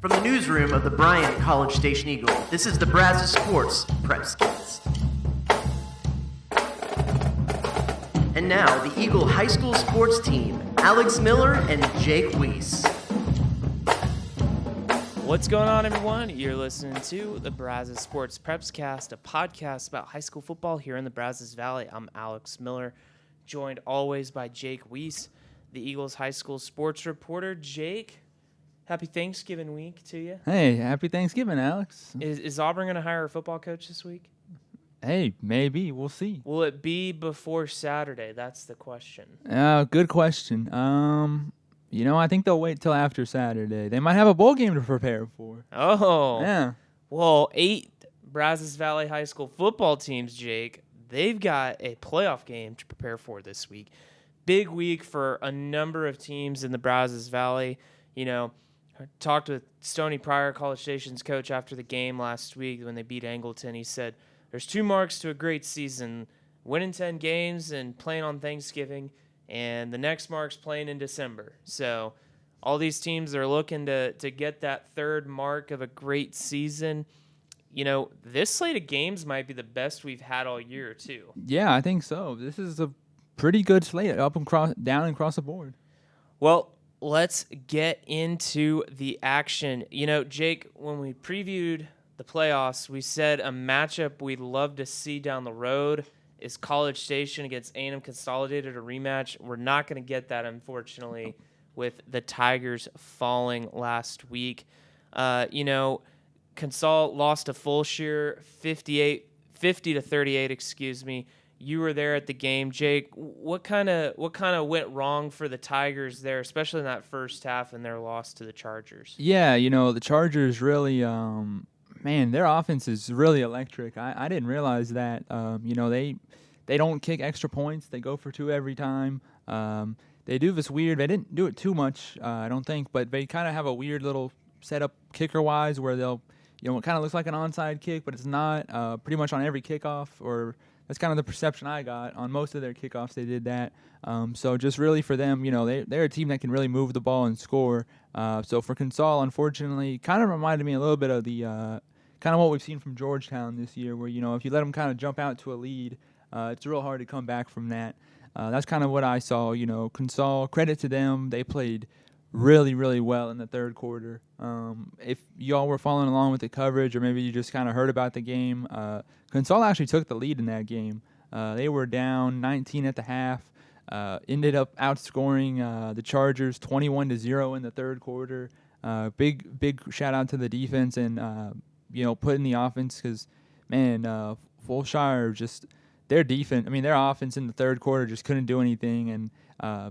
From the newsroom of the Bryant College Station Eagle, this is the Brazos Sports Prepscast. And now, the Eagle High School sports team, Alex Miller and Jake Weiss. What's going on, everyone? You're listening to the Brazos Sports Prepscast, a podcast about high school football here in the Brazos Valley. I'm Alex Miller, joined always by Jake Weiss, the Eagles high school sports reporter. Jake, happy Thanksgiving week to you. Hey, happy Thanksgiving, Alex. Is Auburn going to hire a football coach this week? Hey, maybe. We'll see. Will it be before Saturday? That's the question. Good question. I think they'll wait till after Saturday. They might have a bowl game to prepare for. Oh. Yeah. Well, 8 Brazos Valley high school football teams, Jake, they've got a playoff game to prepare for this week. Big week for a number of teams in the Brazos Valley. You know, I talked with Stoney Pryor, College Station's coach, after the game last week when they beat Angleton. He said, there's 2 marks to a great season, winning 10 games and playing on Thanksgiving, and the next mark's playing in December. So all these teams are looking to get that 3rd mark of a great season. You know, this slate of games might be the best we've had all year, too. Yeah, I think so. This is a pretty good slate, down and across the board. Well, let's get into the action. You know, Jake, when we previewed the playoffs, we said a matchup we'd love to see down the road is College Station against A&M Consolidated, a rematch. We're not going to get that, unfortunately, with the Tigers falling last week. Consol lost to Fulshire 50-38, You were there at the game, Jake. What kind of went wrong for the Tigers there, especially in that first half and their loss to the Chargers? Yeah, the Chargers really, their offense is really electric. I didn't realize that. They don't kick extra points. They go for 2 every time. They do this weird. They didn't do it too much, I don't think, but they kind of have a weird little setup kicker-wise where they'll, it kind of looks like an onside kick, but it's not. Pretty much on every kickoff, or that's kind of the perception I got. On most of their kickoffs, they did that. So just really for them, they're a team that can really move the ball and score. So for Consol, unfortunately, kind of reminded me a little bit of the kind of what we've seen from Georgetown this year, where, if you let them kind of jump out to a lead, it's real hard to come back from that. That's kind of what I saw. Consol, credit to them. They played really, really well in the 3rd quarter. If y'all were following along with the coverage, or maybe you just kind of heard about the game, Consol actually took the lead in that game. They were down 19 at the half, ended up outscoring the Chargers 21-0 in the 3rd quarter. Big shout out to the defense and putting the offense, because Fulshire just their defense. Their offense in the 3rd quarter just couldn't do anything, and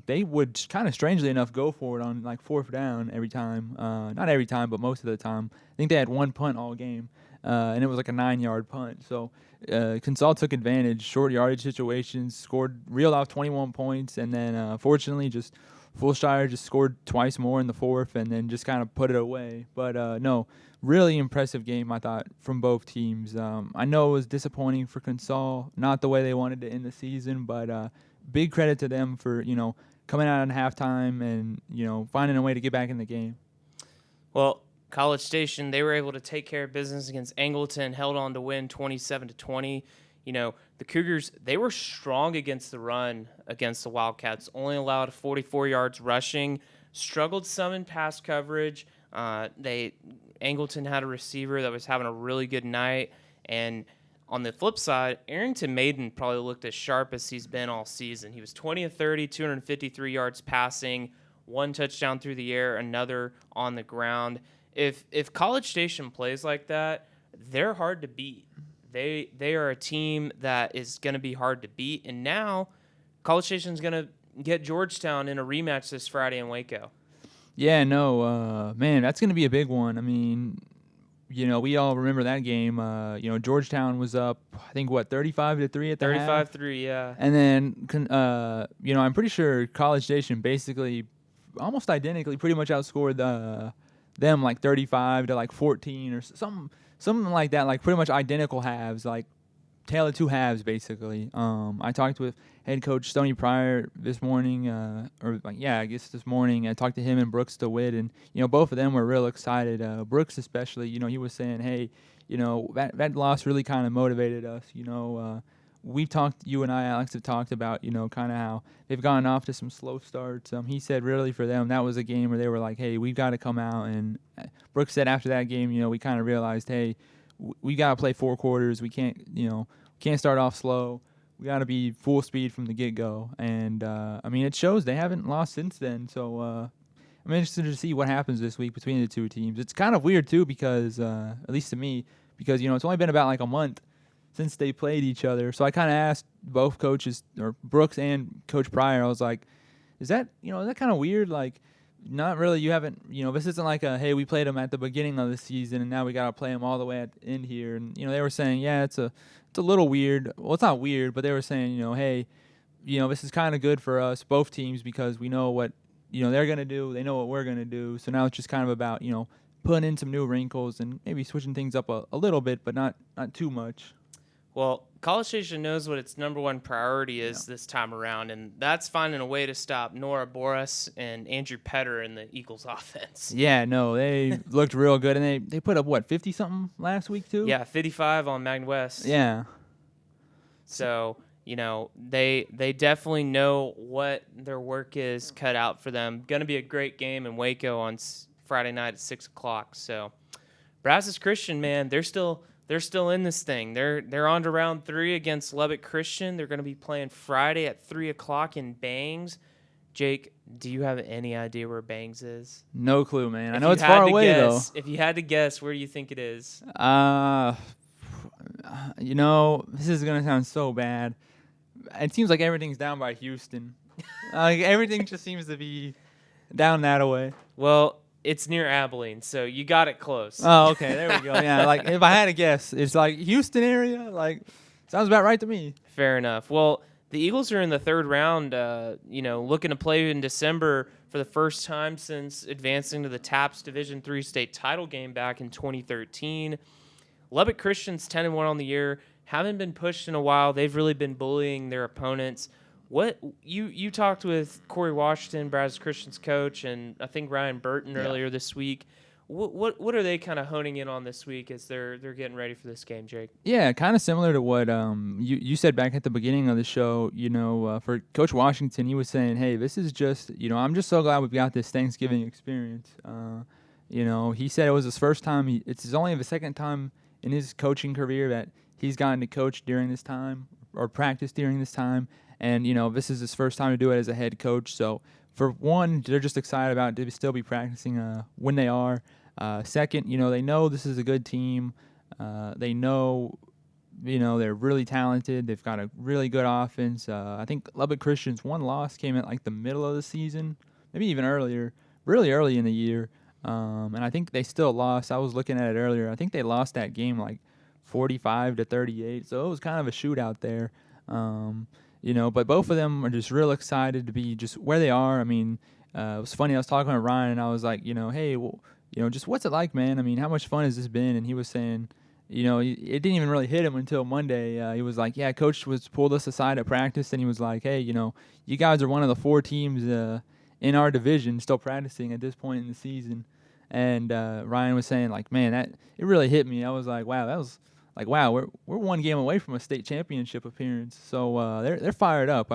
they would kind of strangely enough go for it on like 4th down every time. Not every time, but most of the time. I think they had 1 punt all game, and it was like a 9-yard punt. So Consol took advantage, short yardage situations, reeled off 21 points, and then fortunately just Fulshire just scored twice more in the 4th, and then just kind of put it away. But no, really impressive game, I thought, from both teams. I know it was disappointing for Consol, not the way they wanted to end the season, but big credit to them for, coming out in halftime and, finding a way to get back in the game. Well, College Station, they were able to take care of business against Angleton, held on to win 27-20. The Cougars, they were strong against the run against the Wildcats, only allowed 44 yards rushing, struggled some in pass coverage. Angleton had a receiver that was having a really good night, and on the flip side, Arrington Maiden probably looked as sharp as he's been all season. He was 20 of 30, 253 yards passing, 1 touchdown through the air, another on the ground. If College Station plays like that, they're hard to beat. They are a team that is going to be hard to beat, and now College Station's going to get Georgetown in a rematch this Friday in Waco. Yeah, no, that's going to be a big one. We all remember that game. Georgetown was up, I think, 35-3 at the half? 35-3, yeah. And then, I'm pretty sure College Station basically almost identically pretty much outscored them like 35-14 or something like that, like pretty much identical halves, like tale of two halves, basically. I talked with head coach Stoney Pryor this morning, I guess this morning. I talked to him and Brooks DeWitt, and both of them were real excited. Brooks especially, he was saying, hey, that loss really kind of motivated us. You and I, Alex, have talked about, kind of how they've gotten off to some slow starts. He said really for them, that was a game where they were like, hey, we've got to come out. And Brooks said after that game, we kind of realized, hey, we got to play 4 quarters. We can't start off slow. We got to be full speed from the get-go. And, it shows they haven't lost since then. So I'm interested to see what happens this week between the two teams. It's kind of weird, too, because, at least to me, because, it's only been about like a month since they played each other. So I kind of asked both coaches, or Brooks and Coach Pryor, I was like, is that kind of weird? Like, not really. You haven't, this isn't like hey, we played them at the beginning of the season and now we got to play them all the way at the end here. And, they were saying, yeah, it's a little weird. Well, it's not weird, but they were saying, hey, this is kind of good for us, both teams, because we know what, they're going to do. They know what we're going to do. So now it's just kind of about, putting in some new wrinkles and maybe switching things up a little bit, but not too much. Well, College Station knows what its number one priority is this time around, and that's finding a way to stop Nora Boris and Andrew Petter in the Eagles offense. Yeah, no, they looked real good, and they put up, 50-something last week, too? Yeah, 55 on Mag West. Yeah. So, they definitely know what their work is cut out for them. Going to be a great game in Waco on Friday night at 6 o'clock. So, Brazos Christian, man, they're still in this thing. They're on to round 3 against Lubbock Christian. They're going to be playing Friday at 3 o'clock in Bangs. Jake, do you have any idea where Bangs is? No clue, man. I know it's far away, though. If you had to guess, where do you think it is? This is going to sound so bad. It seems like everything's down by Houston. Everything just seems to be down that way. Well, it's near Abilene, so you got it close. Oh, okay. There we go. Yeah, like if I had to guess, it's like Houston area. Like, sounds about right to me. Fair enough. Well, the Eagles are in the 3rd round, looking to play in December for the first time since advancing to the TAPS Division III state title game back in 2013. Lubbock Christian's 10-1 on the year. Haven't been pushed in a while. They've really been bullying their opponents. What you talked with Corey Washington, Brazos Christian's coach, and I think Ryan Burton earlier this week. What are they kind of honing in on this week as they're getting ready for this game, Jake? Yeah, kind of similar to what you said back at the beginning of the show. For Coach Washington, he was saying, hey, this is just, I'm just so glad we've got this Thanksgiving experience. He said it was his first time. It's only the second time in his coaching career that he's gotten to coach during this time or practice during this time. And, this is his first time to do it as a head coach. So, for one, they're just excited about to still be practicing when they are. Second, they know this is a good team. They know, they're really talented. They've got a really good offense. I think Lubbock Christian's one loss came at like the middle of the season, maybe even earlier, really early in the year. And I think they still lost. I was looking at it earlier. I think they lost that game like 45-38. So it was kind of a shootout there. But both of them are just real excited to be just where they are. It was funny. I was talking to Ryan, and I was like, hey, well, just what's it like, man? how much fun has this been? And he was saying, it didn't even really hit him until Monday. He was like, yeah, Coach pulled us aside at practice, and he was like, hey, you guys are one of the 4 teams in our division still practicing at this point in the season. And Ryan was saying, like, man, it really hit me. I was like, wow, we're one game away from a state championship appearance. So they're fired up.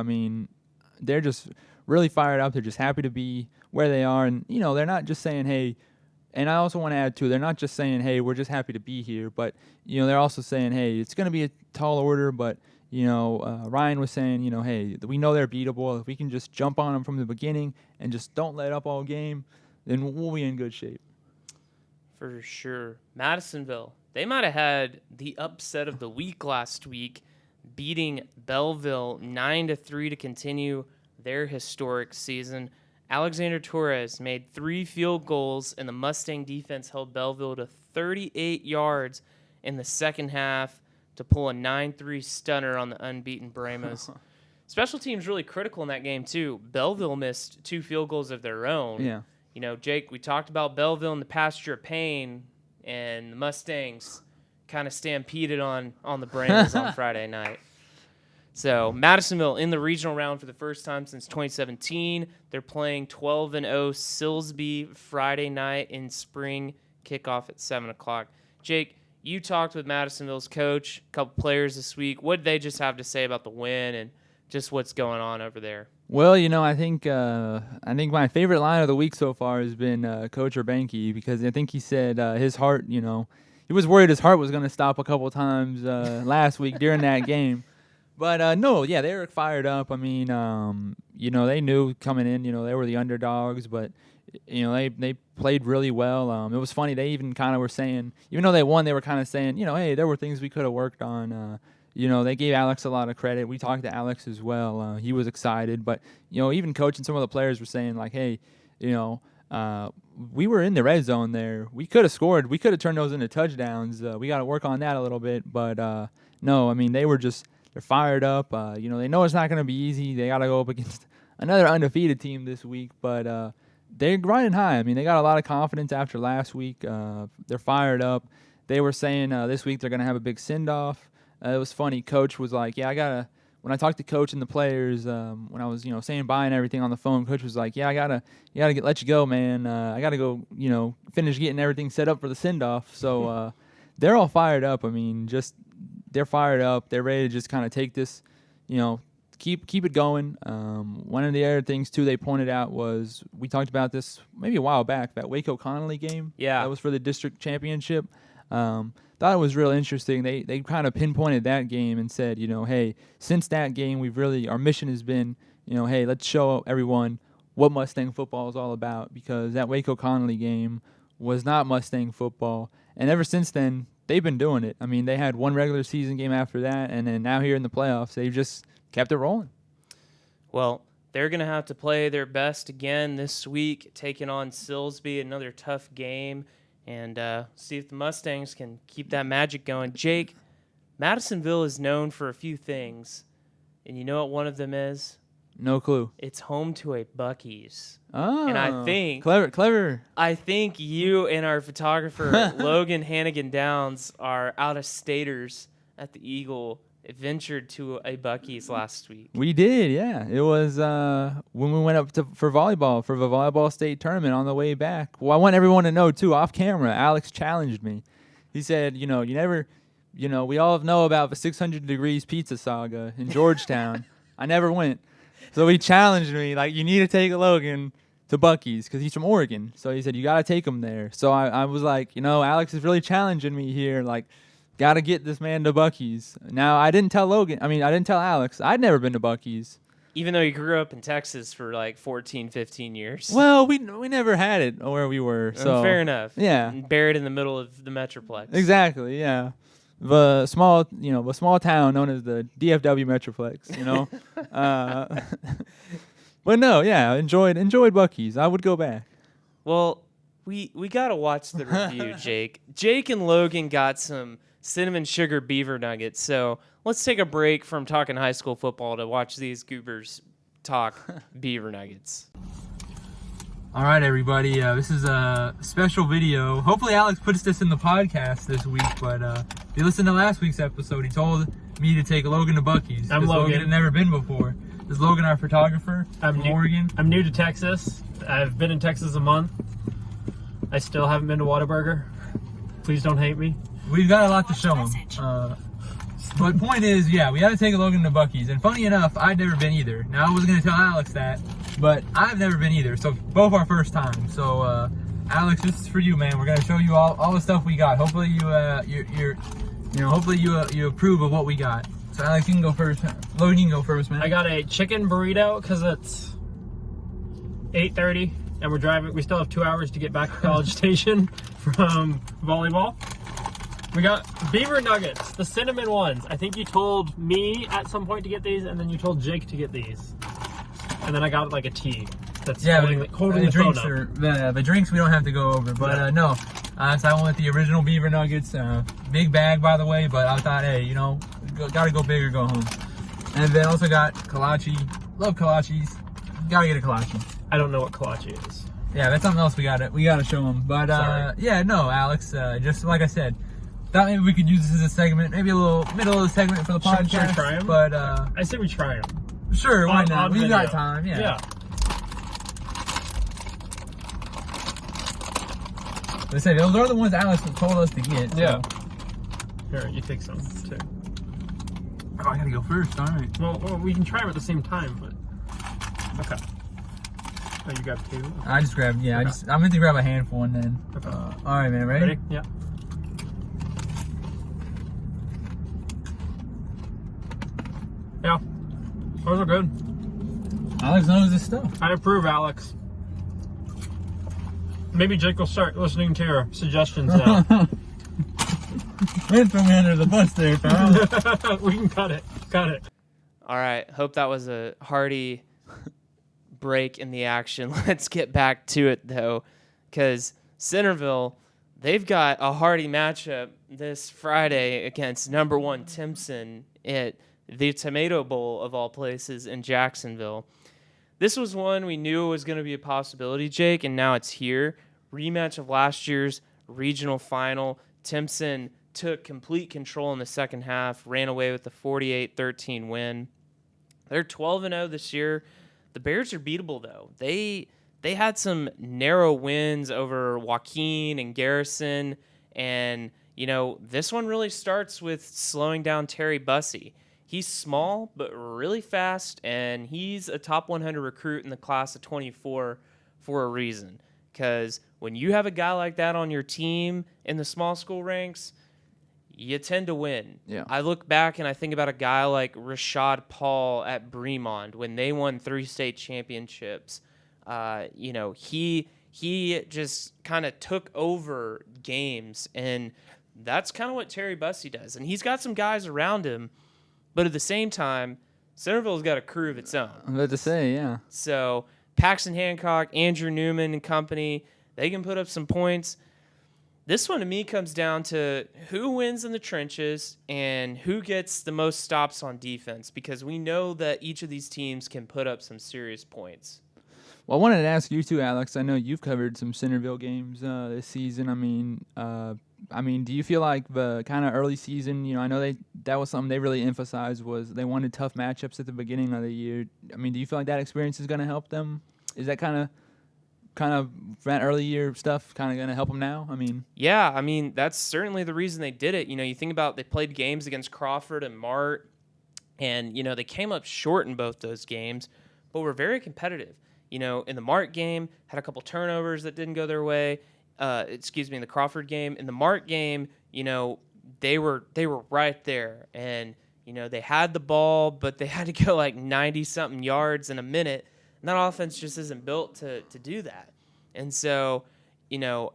They're just really fired up. They're just happy to be where they are. And, they're not just saying, hey, and I also want to add, too, they're not just saying, hey, we're just happy to be here. But, they're also saying, hey, it's going to be a tall order. But, Ryan was saying, hey, we know they're beatable. If we can just jump on them from the beginning and just don't let up all game, then we'll be in good shape. For sure. Madisonville, they might have had the upset of the week last week, beating Belleville 9-3 to continue their historic season. Alexander Torres made 3 field goals, and the Mustang defense held Belleville to 38 yards in the second half to pull a 9-3 stunner on the unbeaten Brazos. Special teams really critical in that game, too. Belleville missed 2 field goals of their own. Yeah. Jake, we talked about Belleville and the pasture of pain, and the Mustangs kind of stampeded on the Brazos on Friday night. So Madisonville in the regional round for the first time since 2017. They're playing 12-0 Silsbee Friday night in spring, kickoff at 7 o'clock. Jake, you talked with Madisonville's coach, a couple players this week. What did they just have to say about the win and just what's going on over there? Well, I think my favorite line of the week so far has been Coach Urbanky, because I think he said his heart, he was worried his heart was going to stop a couple times last week during that game. But no, yeah, they were fired up. I mean, they knew coming in, they were the underdogs, but they played really well. It was funny. They even kind of were saying, even though they won, they were kind of saying, hey, there were things we could have worked on. They gave Alex a lot of credit. We talked to Alex as well. He was excited, but even coach and some of the players were saying like, hey, we were in the red zone there. We could have scored. We could have turned those into touchdowns. We got to work on that a little bit. But no, I mean, they're fired up. They know it's not going to be easy. They got to go up against another undefeated team this week, but they're riding high. I mean, they got a lot of confidence after last week. They're fired up. They were saying this week they're going to have a big send-off. It was funny. Coach was like, yeah, when I talked to Coach and the players, when I was, saying bye and everything on the phone, Coach was like, yeah, I gotta let you go, man. I gotta go, finish getting everything set up for the send-off. So they're all fired up. I mean, they're fired up. They're ready to just kind of take this, keep it going. One of the other things, too, they pointed out was, we talked about this maybe a while back, that Waco Connolly game. Yeah. That was for the district championship. Thought it was real interesting. They kind of pinpointed that game and said, hey, since that game, our mission has been, hey, let's show everyone what Mustang football is all about, because that Waco Connolly game was not Mustang football. And ever since then, they've been doing it. I mean, they had one regular season game after that, and then now here in the playoffs, they've just kept it rolling. Well, they're going to have to play their best again this week, taking on Silsbee, another tough game, and see if the Mustangs can keep that magic going. Jake, Madisonville is known for a few things, and you know what one of them is? No clue. It's home to a Buc-ee's. Oh, and I think clever. I think you and our photographer Logan Hannigan Downs are out-of-staters at the Eagle. Ventured to a Buc-ee's last week. We did, yeah. It was when we went up for the volleyball state tournament on the way back. Well, I want everyone to know too, off camera, Alex challenged me. He said, we all know about the 600 Degrees Pizza Saga in Georgetown. I never went. So he challenged me, like, you need to take Logan to Buc-ee's, because he's from Oregon. So he said, you got to take him there. So I was like, Alex is really challenging me here, like, got to get this man to Buc-ee's. Now, I didn't tell Alex. I'd never been to Buc-ee's. Even though you grew up in Texas for like 14, 15 years. Well, we never had it where we were. So fair enough. Yeah. Buried in the middle of the Metroplex. Exactly, yeah. The small town known as the DFW Metroplex, But no, yeah, enjoyed Buc-ee's. I would go back. Well, we got to watch the review, Jake. Jake and Logan got some cinnamon sugar beaver nuggets. So let's take a break from talking high school football to watch these goobers talk beaver nuggets. All right, everybody. This is a special video. Hopefully Alex puts this in the podcast this week, but if you listen to last week's episode, he told me to take Logan to Buc-ee's. I'm Logan. Logan had never been before. This is Logan, our photographer from Oregon. I'm new to Texas. I've been in Texas a month. I still haven't been to Whataburger. Please don't hate me. We've got a lot to show him. But point is, yeah, we had to take Logan to Buc-ee's. And funny enough, I'd never been either. Now, I wasn't going to tell Alex that, but I've never been either. So both our first time. So, Alex, this is for you, man. We're going to show you all the stuff we got. Hopefully you approve of what we got. So, Alex, you can go first. Logan, you can go first, man. I got a chicken burrito because it's 8:30 and we're driving. We still have 2 hours to get back to College Station from volleyball. We got beaver nuggets, the cinnamon ones. I think you told me at some point to get these, and then you told Jake to get these. And then I got like a tea. That's holding the drinks phone up. the drinks we don't have to go over, but no. So I went with the original beaver nuggets. Big bag, by the way, but I thought, hey, gotta go big or go home. And then also got kolache. Love kolaches. Gotta get a kolache. I don't know what kolache is. Yeah, that's something else we gotta show them. But yeah, no, Alex. Just like I said, Thought maybe we could use this as a segment, maybe a little middle of the segment for the podcast. Should we try 'em? But I say we try them. sure, why not? On We've video. got time. Yeah. They say those are the ones Alex told us to get. So. Yeah. Here, you take some too. Oh, I gotta go first. All right. Well, we can try them at the same time, but okay. Oh, you got two. I just grabbed. Yeah, Okay. I meant to grab a handful and then. Okay. All right, man. Ready? Ready? Yeah. Yeah. Those are good. Alex knows this stuff. I approve, Alex. Maybe Jake will start listening to your suggestions now. Don't throw me under the bus there, pal. We can cut it. Cut it. All right. Hope that was a hearty break in the action. Let's get back to it, though, because Centerville, they've got a hearty matchup this Friday against number 1 Timpson at the Tomato Bowl, of all places, in Jacksonville. This was one we knew was going to be a possibility, Jake, and now it's here. Rematch of last year's regional final. Timpson took complete control in the second half, ran away with a 48-13 win. They're 12-0 this year. The Bears are beatable, though. They had some narrow wins over Joaquin and Garrison, and, you know, this one really starts with slowing down Terry Bussey. He's small, but really fast, and he's a top 100 recruit in the class of 24 for a reason. Because when you have a guy like that on your team in the small school ranks, you tend to win. Yeah. I look back and I think about a guy like Rashad Paul at Bremond when they won 3 state championships. You know, he just kind of took over games, and that's kind of what Terry Bussey does. And he's got some guys around him. But at the same time, Centerville's got a crew of its own. I'm about to say, yeah. So Paxton Hancock, Andrew Newman and company, they can put up some points. This one to me comes down to who wins in the trenches and who gets the most stops on defense, because we know that each of these teams can put up some serious points. Well, I wanted to ask you too, Alex. I know you've covered some Centerville games this season. I mean, do you feel like the kind of early season, you know, I know that was something they really emphasized, was they wanted tough matchups at the beginning of the year. I mean, do you feel like that experience is going to help them? Is that kind of that early year stuff kind of going to help them now? I mean, yeah, I mean, that's certainly the reason they did it. You know, you think about they played games against Crawford and Mart, and, you know, they came up short in both those games, but were very competitive. You know, in the Mart game, had a couple turnovers that didn't go their way. In the Crawford game. In the Mart game, you know, they were right there, and, you know, they had the ball, but they had to go like 90-something yards in a minute, and that offense just isn't built to do that. And so, you know,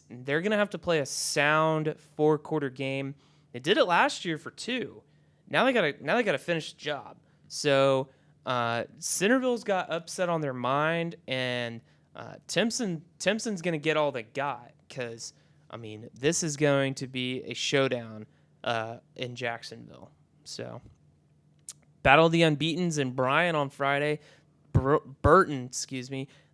they're going to have to play a sound 4-quarter game. They did it last year for 2. Now they got to finish the job. So Centerville's got upset on their mind, and Timpson's going to get all they got, because, I mean, this is going to be a showdown in Jacksonville. So, Battle of the Unbeatens in Bryan on Friday. Burton,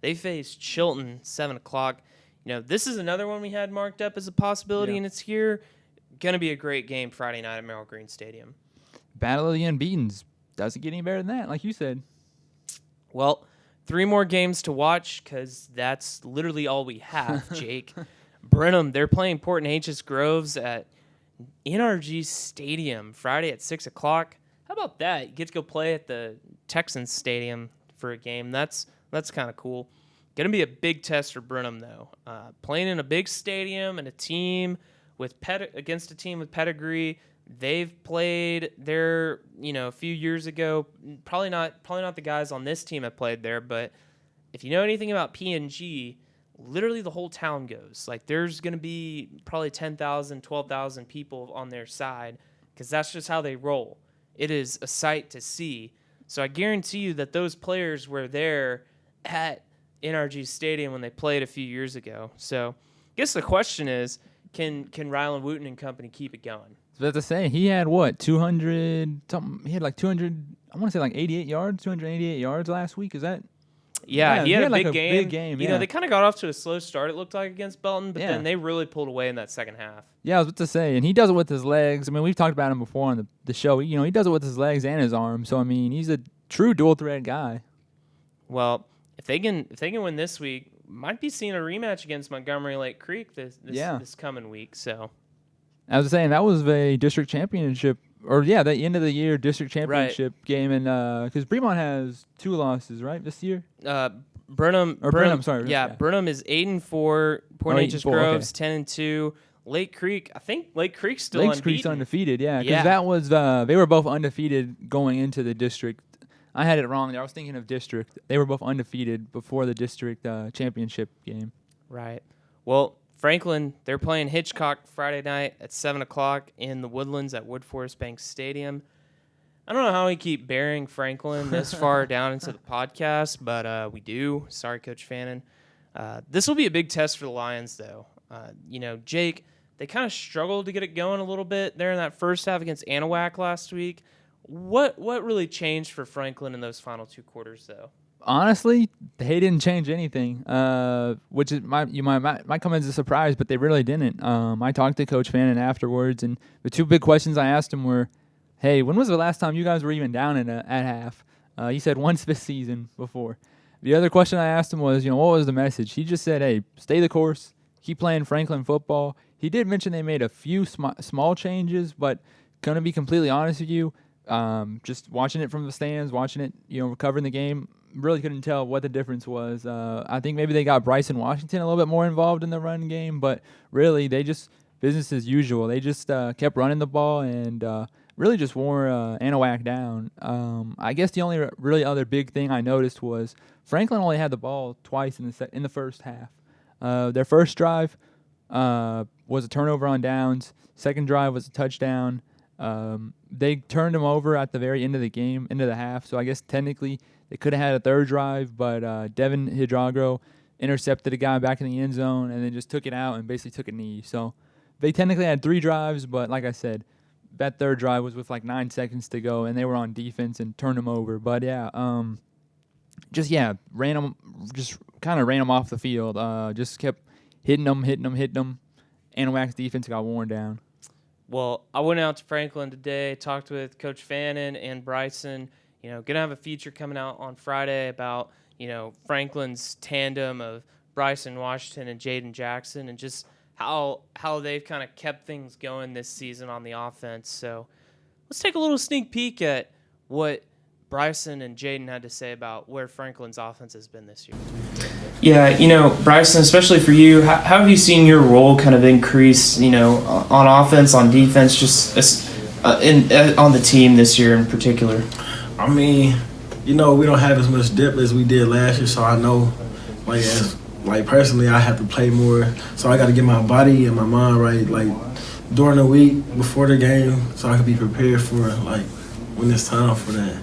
they faced Chilton, 7 o'clock. You know, this is another one we had marked up as a possibility, and it's here. Going to be a great game Friday night at Merrill Green Stadium. Battle of the Unbeatens. Doesn't get any better than that, like you said. Well, 3 more games to watch, because that's literally all we have, Jake. Brenham, they're playing Port Neches Groves at NRG Stadium Friday at 6 o'clock. How about that? You get to go play at the Texans Stadium for a game. That's kind of cool. Going to be a big test for Brenham, though. Playing in a big stadium and against a team with pedigree. They've played there, you know, a few years ago. Probably not the guys on this team have played there, but if you know anything about P&G, literally the whole town goes. Like, there's going to be probably 10,000, 12,000 people on their side, because that's just how they roll. It is a sight to see. So I guarantee you that those players were there at NRG Stadium when they played a few years ago. So I guess the question is, can Rylan Wooten and company keep it going? I was about to say, he had what, 200 something? He had like 200, I want to say like 88 yards, 288 yards last week. Is that? Yeah, he had a like big game. Big game. You know, they kind of got off to a slow start, it looked like, against Belton, but Yeah. then they really pulled away in that second half. Yeah, I was about to say, and he does it with his legs. I mean, we've talked about him before on the show. You know, he does it with his legs and his arms. So I mean, he's a true dual threat guy. Well, if they can win this week, might be seeing a rematch against Montgomery Lake Creek this coming week. So I was saying that was a district championship, or the end of the year district championship game, and because Bremont has 2 losses, right, this year. Burnham, sorry. Yeah, Burnham is 8-4. Point Neches 8-4, Groves okay. 10-2. Lake Creek, I think Lake Creek's still Lake unbeaten. Creek's undefeated, yeah, because Yeah. that was they were both undefeated going into the district. I had it wrong there. I was thinking of district. They were both undefeated before the district championship game. Right. Well, Franklin, they're playing Hitchcock Friday night at 7 o'clock in the Woodlands at Wood Forest Bank Stadium. I don't know how we keep burying Franklin this far down into the podcast, but we do. Sorry, Coach Fannin. This will be a big test for the Lions, though. You know, Jake, they kind of struggled to get it going a little bit there in that first half against Anahuac last week. What really changed for Franklin in those final 2 quarters, though? Honestly, they didn't change anything, which is might come as a surprise, but they really didn't. I talked to Coach Fannin afterwards, and the 2 big questions I asked him were, "Hey, when was the last time you guys were even down at half?" He said once this season before. The other question I asked him was, what was the message? He just said, "Hey, stay the course, keep playing Franklin football." He did mention they made a few small changes, but gonna be completely honest with you. Just watching it from the stands, watching it, covering the game, really couldn't tell what the difference was. I think maybe they got Bryson Washington a little bit more involved in the run game, but really they just business as usual. They just kept running the ball and really just wore Anahuac down. I guess the only really other big thing I noticed was Franklin only had the ball twice in the first half. Their first drive was a turnover on downs. Second drive was a touchdown. They turned him over at the very end of the game, into the half. So I guess technically they could have had a third drive, but Devin Hidragro intercepted a guy back in the end zone and then just took it out and basically took a knee. So they technically had 3 drives, but like I said, that third drive was with like 9 seconds to go, and they were on defense and turned him over. But kind of ran him off the field. Just kept hitting them. Anahuac's defense got worn down. Well, I went out to Franklin today, talked with Coach Fannin and Bryson. Gonna have a feature coming out on Friday about, Franklin's tandem of Bryson Washington and Jaden Jackson, and just how they've kind of kept things going this season on the offense. So let's take a little sneak peek at what Bryson and Jaden had to say about where Franklin's offense has been this year. Yeah, Bryson, especially for you, how have you seen your role kind of increase, on offense, on defense, just on the team this year in particular? I mean, we don't have as much depth as we did last year, so I know, personally, I have to play more, so I got to get my body and my mind right, during the week, before the game, so I can be prepared for, when it's time for that.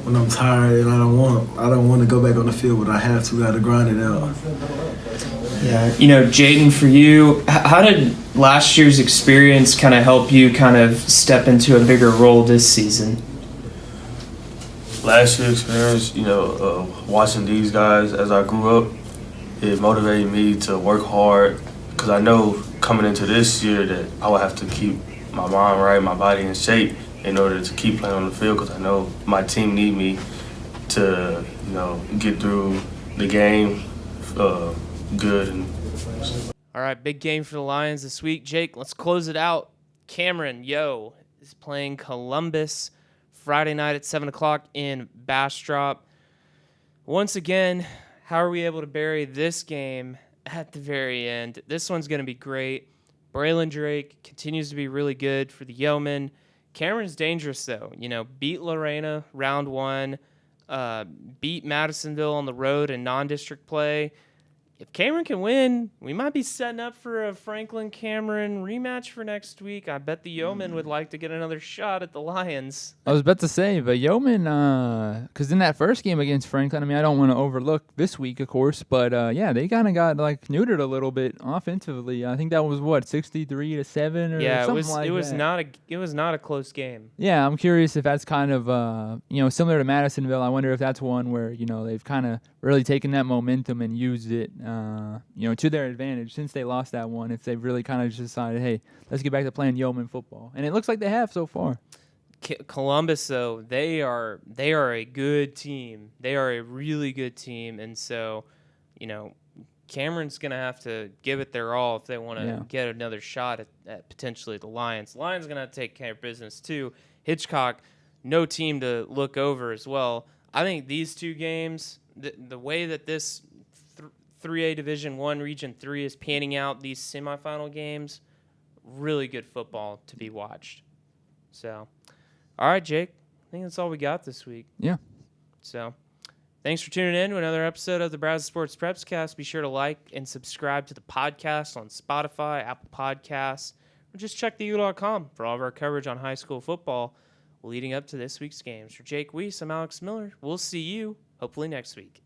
When I'm tired and I don't want to go back on the field, but I have to. Got to grind it out. Yeah, Jaden, for you, how did last year's experience kind of help you kind of step into a bigger role this season? Last year's experience, watching these guys as I grew up, it motivated me to work hard because I know coming into this year that I would have to keep my mind right, my body in shape, in order to keep playing on the field, because I know my team need me to, get through the game good. All right, big game for the Lions this week. Jake, let's close it out. Cameron, is playing Columbus Friday night at 7 o'clock in Bastrop. Once again, how are we able to bury this game at the very end? This one's going to be great. Braylon Drake continues to be really good for the Yeomen. Cameron's dangerous, though. Beat Lorena round 1, beat Madisonville on the road in non-district play. if Cameron can win, we might be setting up for a Franklin-Cameron rematch for next week. I bet the Yeomen would like to get another shot at the Lions. I was about to say, but Yeoman, because in that first game against Franklin, I mean, I don't want to overlook this week, of course, but yeah, they kind of got like neutered a little bit offensively. I think that was what 63-7 or something like that. It was not a close game. Yeah, I'm curious if that's kind of similar to Madisonville. I wonder if that's one where they've kind of really taken that momentum and used it to their advantage since they lost that one. If they've really kind of just decided, hey, let's get back to playing Yeoman football, and it looks like they have so far. Columbus, though, they are a good team. They are a really good team, and so, Cameron's going to have to give it their all if they want to get another shot at potentially the Lions. Lions going to have to take care of business, too. Hitchcock, no team to look over as well. I think these two games, the way that this 3A Division I Region 3 is panning out, these semifinal games, really good football to be watched. So, all right, Jake, I think that's all we got this week. Yeah. So, thanks for tuning in to another episode of the Brazos Sports Prepscast. Be sure to like and subscribe to the podcast on Spotify, Apple Podcasts, or just check theeagle.com for all of our coverage on high school football leading up to this week's games. For Jake Weiss, I'm Alex Miller. We'll see you hopefully next week.